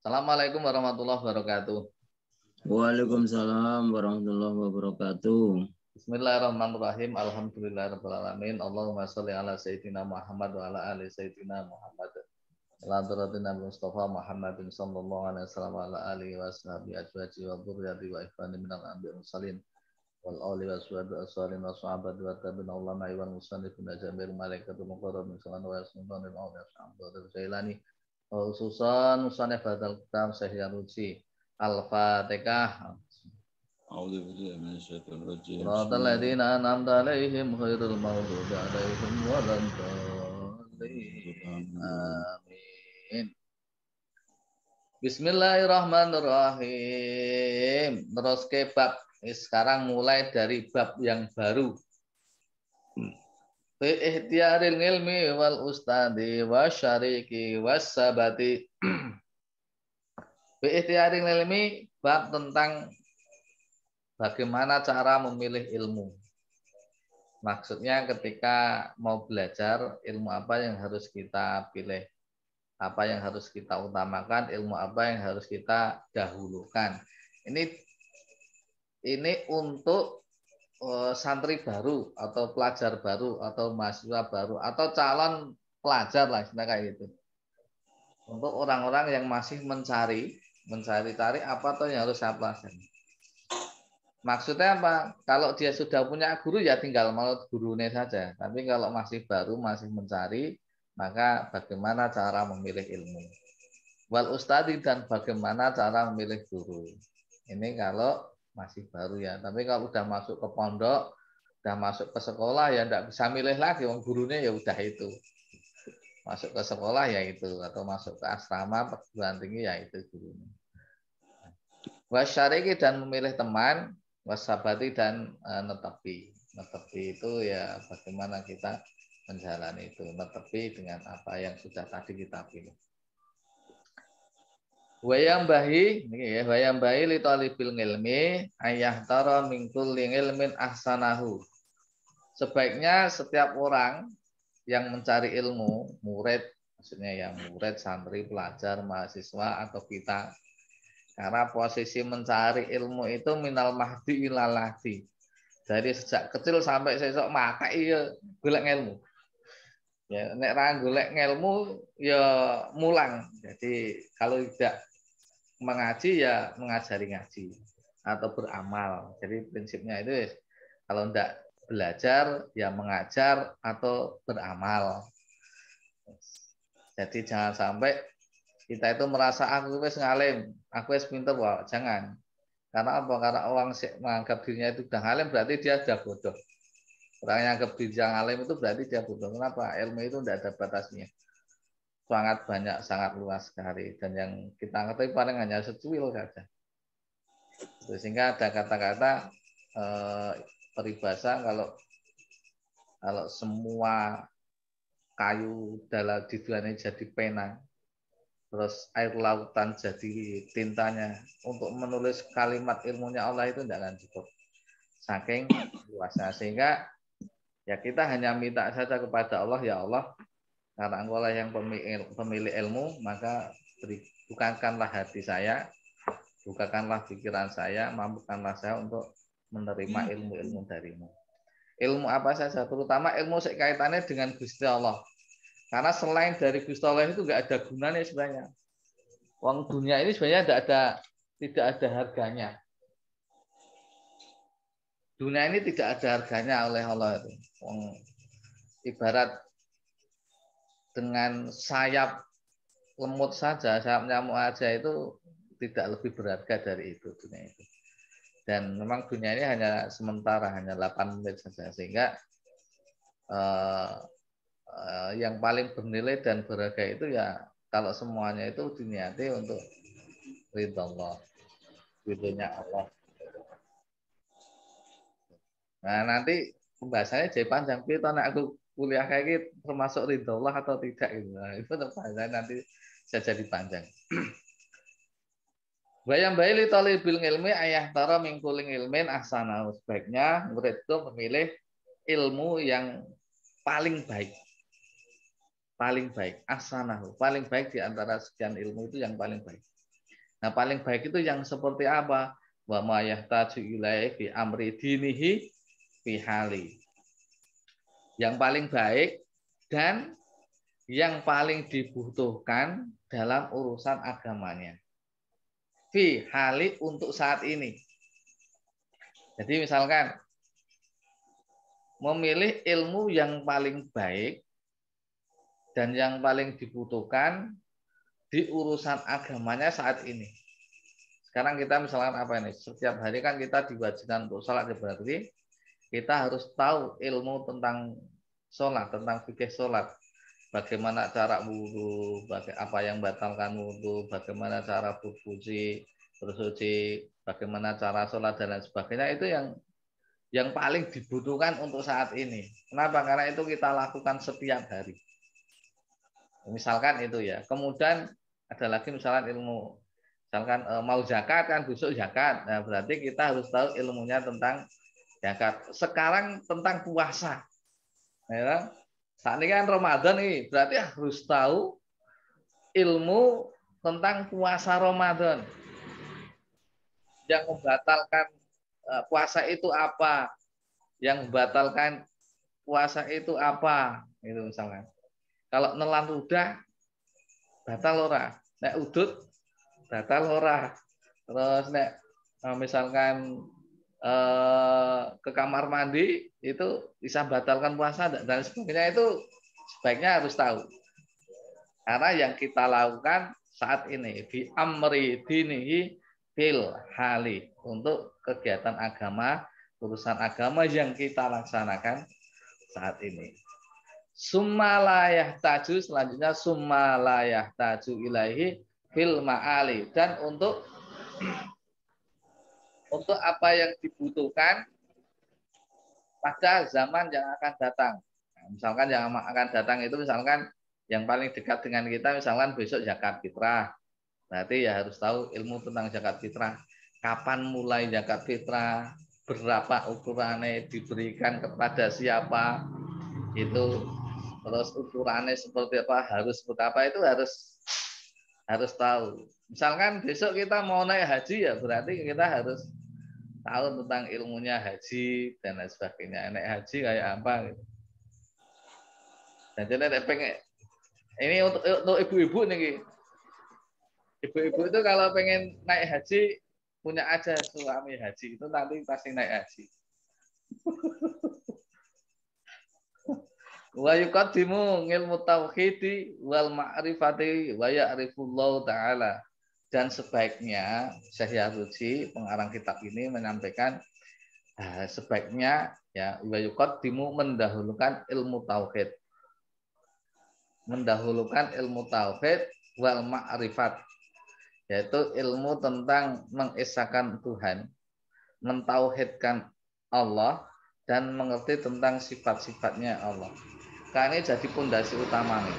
Assalamualaikum warahmatullahi wabarakatuh. Waalaikumsalam warahmatullahi wabarakatuh. Bismillahirrahmanirrahim. Alhamdulillahirabbil alamin. Allahumma shalli ala sayyidina Muhammad wa ala ali sayyidina Muhammad. Lantaradina Mustafa Muhammadin sallallahu alaihi wasallam wa ala alihi wa sahbihi ajwaji wa dzurriyyati wa ikhwani minal anbiya'i wal mursalin wal awli wa suhadu as-salin wa sahabati wa tabi'in ulama wal musannifin jamil malaikatul muqarrabin sallallahu alaihi wasallam wa ala alihi Jailani khususan musannif hadzal kitab Syekh Yanusi Al-Fatihah. A'udzu billahi minasyaitonir rajim. Shiratal ladzina an'amta 'alaihim ghairil maghdubi 'alaihim waladdallin. Amin. Bismillahirrahmanirrahim. Terus ke bab. Sekarang mulai dari bab yang baru. Fi ihtiyaril ilmi wal ustadi wasyariki wassabati. Fi ihtiyaril ilmi, bab tentang bagaimana cara memilih ilmu. Maksudnya ketika mau belajar, ilmu apa yang harus kita pilih, apa yang harus kita utamakan, ilmu apa yang harus kita dahulukan. Ini untuk santri baru atau pelajar baru atau mahasiswa baru atau calon pelajar lah, kayak gitu. Untuk orang-orang yang masih mencari apa tuh yang harus saya pelajari. Maksudnya apa? Kalau dia sudah punya guru ya tinggal manut gurunya saja. Tapi kalau masih baru, masih mencari, maka bagaimana cara memilih ilmu. Wal ustadi, dan bagaimana cara memilih guru. Ini kalau masih baru ya. Tapi kalau udah masuk ke pondok, udah masuk ke sekolah ya enggak bisa milih lagi. Wong gurunya ya udah itu. Masuk ke sekolah ya itu, atau masuk ke asrama perguruan tinggi ya itu gurunya. Wasyariki, dan memilih teman. Wasabati, dan netepi. Netepi itu ya bagaimana kita menjalani itu. Netepi dengan apa yang sudah tadi kita pilih. Wayang bahi, ya, wayang bahi li talibil ilmi ayah tara min kulli ilmin ahsanahu. Sebaiknya setiap orang yang mencari ilmu, murid, maksudnya yang murid, santri, pelajar, mahasiswa atau kita. Karena posisi mencari ilmu itu minal mahdi ilal lahdi. Dari sejak kecil sampai sesok mata iya golek ilmu. Ya, nek ra golek ilmu ya mulang. Jadi kalau tidak mengaji ya mengajari ngaji atau beramal. Jadi prinsipnya itu kalau tidak belajar ya mengajar atau beramal. Jadi jangan sampai kita itu merasa aku wis ngalim, aku wis pinter, wah jangan. Karena apa? Karena orang menganggap dirinya itu sudah ngalim berarti dia sudah bodoh. Orang yang anggap dirinya ngalim itu berarti dia bodoh. Kenapa? Ilmu itu tidak ada batasnya. Sangat banyak, sangat luas sekali. Dan yang kita ngerti paling hanya secuil saja. Sehingga ada kata-kata peribahasa kalau semua kayu dalam di dunia ini jadi pena, terus air lautan jadi tintanya, untuk menulis kalimat ilmunya Allah itu tidak akan cukup, saking luasnya. Sehingga ya kita hanya minta saja kepada Allah, ya Allah, karena Engkau lah yang pemilik ilmu, maka bukakanlah hati saya, bukakanlah pikiran saya, mampukanlah saya untuk menerima ilmu-ilmu darimu. Ilmu apa saja, terutama ilmu kaitannya dengan Gusti Allah. Karena selain dari Gusti Allah itu nggak ada gunanya sebenarnya. Uang dunia ini sebenarnya tidak ada harganya. Dunia ini tidak ada harganya oleh Allah itu. Ibarat dengan sayap lemut saja, sayap nyamuk aja itu tidak lebih berharga dari itu dunia itu. Dan memang dunia ini hanya sementara, hanya 8 menit saja. Sehingga yang paling bernilai dan berharga itu ya kalau semuanya itu diniati untuk ridha Allah, ridhonya Allah. Nah nanti pembahasannya jadi panjang. Kita nak aku kuliah kayak gitu termasuk ridha Allah atau tidak gitu. Nah, itu pembahasannya nanti bisa jadi panjang. Bayang bayi li talibil ilmi ayah tara mingkuling ilmin ahsana. Sebaiknya murid itu memilih ilmu yang paling baik. Paling baik, ahsanahu, paling baik di antara sekian ilmu itu yang paling baik. Nah, paling baik itu yang seperti apa? Wa ma yahtaju ilaihi fi amri dinihi fi hali. Yang paling baik dan yang paling dibutuhkan dalam urusan agamanya. Fi hali untuk saat ini. Jadi misalkan memilih ilmu yang paling baik dan yang paling dibutuhkan di urusan agamanya saat ini. Sekarang kita misalkan apa ini? Setiap hari kan kita diwajibkan untuk sholat, berarti kita harus tahu ilmu tentang sholat, tentang fikih sholat. Bagaimana cara wudhu, apa yang batalkan wudhu, bagaimana cara bersuci, bagaimana cara sholat dan lain sebagainya. Itu yang paling dibutuhkan untuk saat ini. Kenapa? Karena itu kita lakukan setiap hari. Misalkan itu ya. Kemudian ada lagi misalkan ilmu, misalkan mau zakat kan besok zakat. Nah, berarti kita harus tahu ilmunya tentang zakat. Sekarang tentang puasa. Ya, saat ini kan Ramadan nih, berarti harus tahu ilmu tentang puasa Ramadan. Yang membatalkan puasa itu apa? Yang membatalkan puasa itu apa? Itu misalkan. Kalau nelan udah batal ora. Nek udut batal ora. Terus nek misalkan ke kamar mandi itu bisa batalkan puasa dan sebagainya, itu sebaiknya harus tahu. Karena yang kita lakukan saat ini di amri dinihi fil hali, untuk kegiatan agama, urusan agama yang kita laksanakan saat ini. Summalayah taju, selanjutnya summalayah taju ilahi fil ma'ali, dan untuk apa yang dibutuhkan pada zaman yang akan datang. Nah, misalkan yang akan datang itu misalkan yang paling dekat dengan kita, misalkan besok zakat fitrah. Berarti ya harus tahu ilmu tentang zakat fitrah. Kapan mulai zakat fitrah, berapa ukurannya, diberikan kepada siapa, itu, terus ukurannya seperti apa, harus seperti apa, itu harus tahu. Misalkan besok kita mau naik haji, ya berarti kita harus tahu tentang ilmunya haji dan lain sebagainya. Naik haji kayak apa gitu. Dan jadi pengen ini untuk ibu-ibu nih. Ibu-ibu itu kalau pengen naik haji, punya aja suami haji, itu nanti pasti naik haji. Wa yuqaddimu ilmu tauhidi wal ma'rifati wa ya'rifullahu ta'ala. Dan sebaiknya Syekh Yaruji, pengarang kitab ini, menyampaikan sebaiknya ya wa yuqaddimu mendahulukan ilmu tauhid. Mendahulukan ilmu tauhid wal ma'rifat, yaitu ilmu tentang mengesahkan Tuhan, mentauhidkan Allah, dan mengerti tentang sifat-sifatnya Allah. Karena ini jadi pondasi utama nih.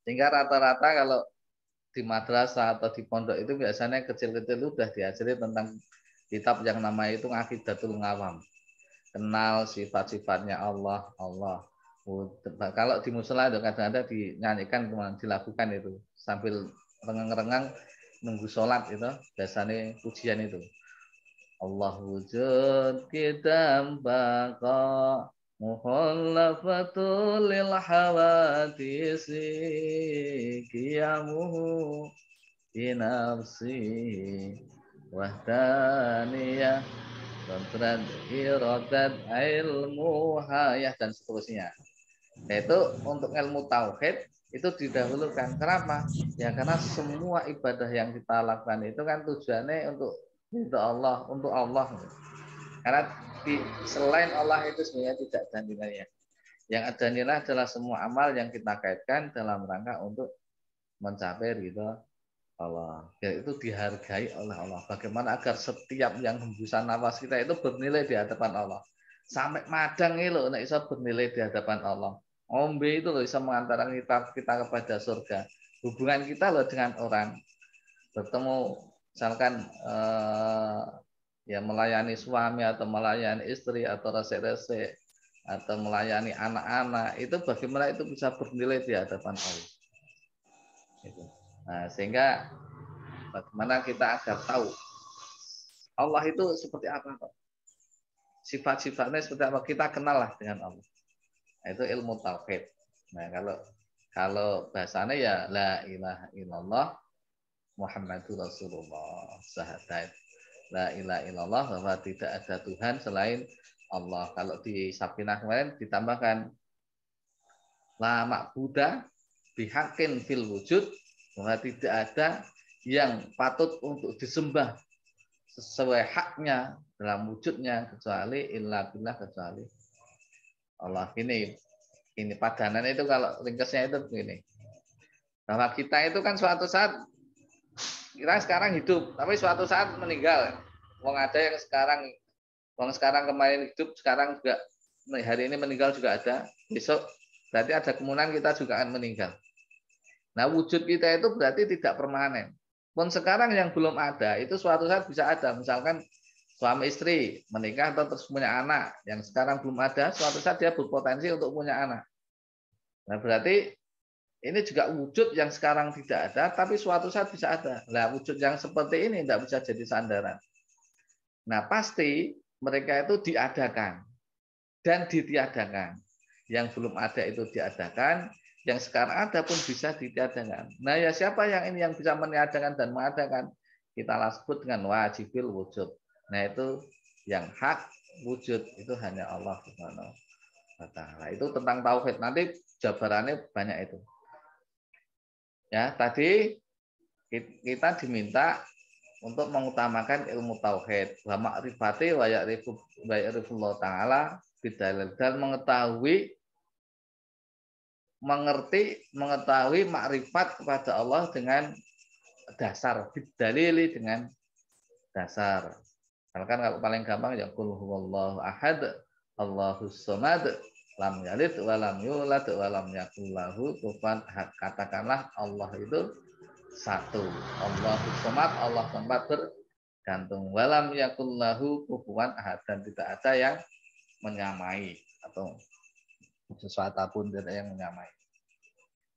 Sehingga rata-rata kalau di madrasah atau di pondok itu biasanya kecil-kecil udah diajari tentang kitab yang namanya itu Aqidatul Ngawam. Kenal sifat-sifatnya Allah. Kalau di musola itu kadang-kadang dinyanyikan, dilakukan itu sambil rengang-rengang nunggu sholat, itu biasanya pujian itu. Allah wujud kita baka muhallafatul lil hawadisi qiyamuhu binafsi wahdaniyah kontrat iradat ilmuha, ya, dan seterusnya. Yaitu untuk ilmu tauhid itu didahulukan. Kenapa? Ya karena semua ibadah yang kita lakukan itu kan tujuannya untuk Allah, untuk Allah. Karena selain Allah itu sebenarnya tidak ada nilainya. Yang ada nilai adalah semua amal yang kita kaitkan dalam rangka untuk mencapai ridho Allah. Ya, itu dihargai oleh Allah. Bagaimana agar setiap yang hembusan nafas kita itu bernilai di hadapan Allah. Sampai madang itu loh, bisa bernilai di hadapan Allah. Ombe itu loh bisa mengantarkan kita kepada surga. Hubungan kita loh dengan orang, bertemu misalkan ya melayani suami atau melayani istri atau resek-resek atau melayani anak-anak, itu bagaimana itu bisa bernilai di hadapan Allah. Nah, sehingga Bagaimana kita agar tahu Allah itu seperti apa, Pak? Sifat-sifatnya seperti apa? Kita kenal lah dengan Allah. Nah, itu ilmu tauhid. Nah, kalau bahasanya ya la ilaha illallah Muhammadur Rasulullah, syahadat. La ilaha illallah, bahwa tidak ada Tuhan selain Allah. Kalau di Safinah kemarin ditambahkan la ma'budah bihaqqin fil wujud, bahwa tidak ada yang patut untuk disembah sesuai haknya dalam wujudnya kecuali illa billah, kecuali Allah. Ini padanan itu kalau ringkasnya itu begini. Bahwa kita itu kan suatu saat, kita sekarang hidup, tapi suatu saat meninggal. Wong ada yang sekarang kemarin hidup, sekarang juga hari ini meninggal juga ada. Besok berarti ada kemungkinan kita juga akan meninggal. Nah, wujud kita itu berarti tidak permanen. Pun sekarang yang belum ada itu suatu saat bisa ada. Misalkan suami istri menikah atau terus punya anak, yang sekarang belum ada, suatu saat dia berpotensi untuk punya anak. Nah, berarti ini juga wujud yang sekarang tidak ada, tapi suatu saat bisa ada. Nah, wujud yang seperti ini tidak bisa jadi sandaran. Nah, pasti mereka itu diadakan dan ditiadakan. Yang belum ada itu diadakan, yang sekarang ada pun bisa ditiadakan. Nah, ya siapa yang bisa meniadakan dan mengadakan? Kita sebut dengan wajibil wujud. Nah, itu yang hak wujud itu hanya Allah Subhanahu wa taala. Itu tentang tauhid. Nanti jabarannya banyak itu. Ya, tadi kita diminta untuk mengutamakan ilmu tauhid, wa ma'rifati wa ya'rifullah taala bidalil, dan mengetahui makrifat kepada Allah dengan dasar, bidalili, dengan dasar. Misalkan kalau paling gampang ya qul huwallahu ahad, Allahus samad, lam yalid wa lam yulad wa lam yakul lahu kufuwan ahad. Katakanlah Allah itu satu. Allahus samad, Allah tempat bergantung. Wa lam yakul lahu kufuwan ahad, dan tidak ada yang menyamai atau sesuatu pun tidak yang menyamai.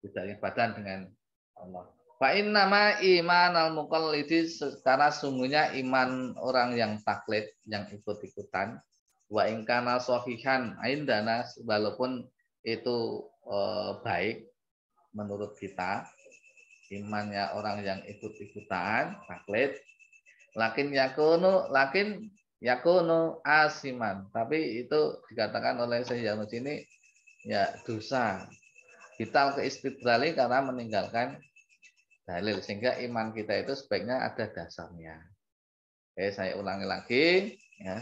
Tidak ibadah dengan Allah. Fa innama iman al-muqallidi, karena sungguhnya iman orang yang taklid, yang ikut-ikutan, wa in kana sahihan indana, walaupun itu baik menurut kita, imannya orang yang ikut-ikutan, taklid, lakin yakunu asiman, tapi itu dikatakan oleh Syekh Yanus ini ya dosa. Kita keistidlali karena meninggalkan dalil, sehingga iman kita itu sebaiknya ada dasarnya. Oke, saya ulangi lagi ya.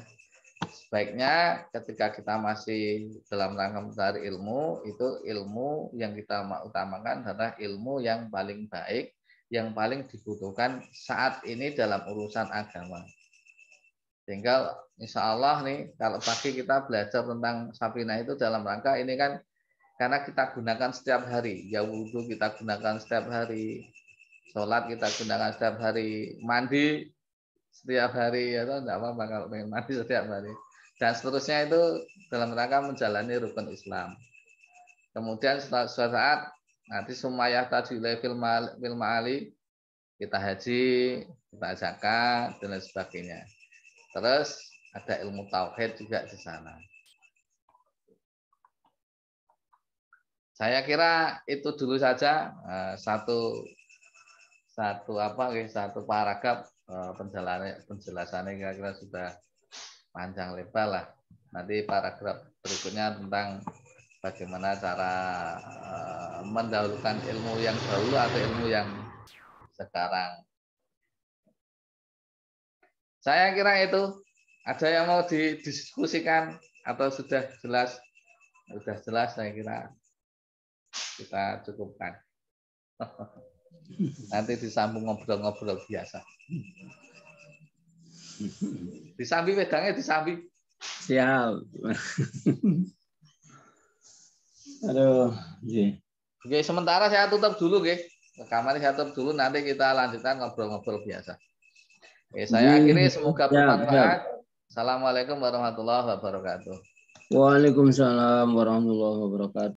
Sebaiknya ketika kita masih dalam rangka mencari ilmu, itu ilmu yang kita utamakan adalah ilmu yang paling baik, yang paling dibutuhkan saat ini dalam urusan agama. Sehingga insya Allah nih, kalau pagi kita belajar tentang Safinah itu dalam rangka ini kan, karena kita gunakan setiap hari. Ya, wudhu kita gunakan setiap hari, sholat kita gunakan setiap hari, mandi setiap hari, ya tidak apa-apa kalau pengen mandi setiap hari, dan seterusnya, itu dalam rangka menjalani rukun Islam. Kemudian suatu saat nanti sumayah tajilai fil ma'ali, kita haji, kita zakat, dan lain sebagainya. Terus ada ilmu tauhid juga di sana. Saya kira itu dulu saja, satu paragraf penjelasannya kira-kira sudah panjang lebar lah. Nanti paragraf berikutnya tentang bagaimana cara mendahulukan ilmu yang dahulu atau ilmu yang sekarang. Saya kira itu. Ada yang mau didiskusikan atau sudah jelas? Sudah jelas, saya kira kita cukupkan. Nanti disambung ngobrol-ngobrol biasa. Disambi wedangnya, disambi. Siap. Aduh, Oke, sementara saya tutup dulu, oke. Rekamannya saya tutup dulu, nanti kita lanjutkan ngobrol-ngobrol biasa. Oke, saya akhiri, semoga bermanfaat. Assalamualaikum warahmatullahi wabarakatuh. Waalaikumsalam warahmatullahi wabarakatuh.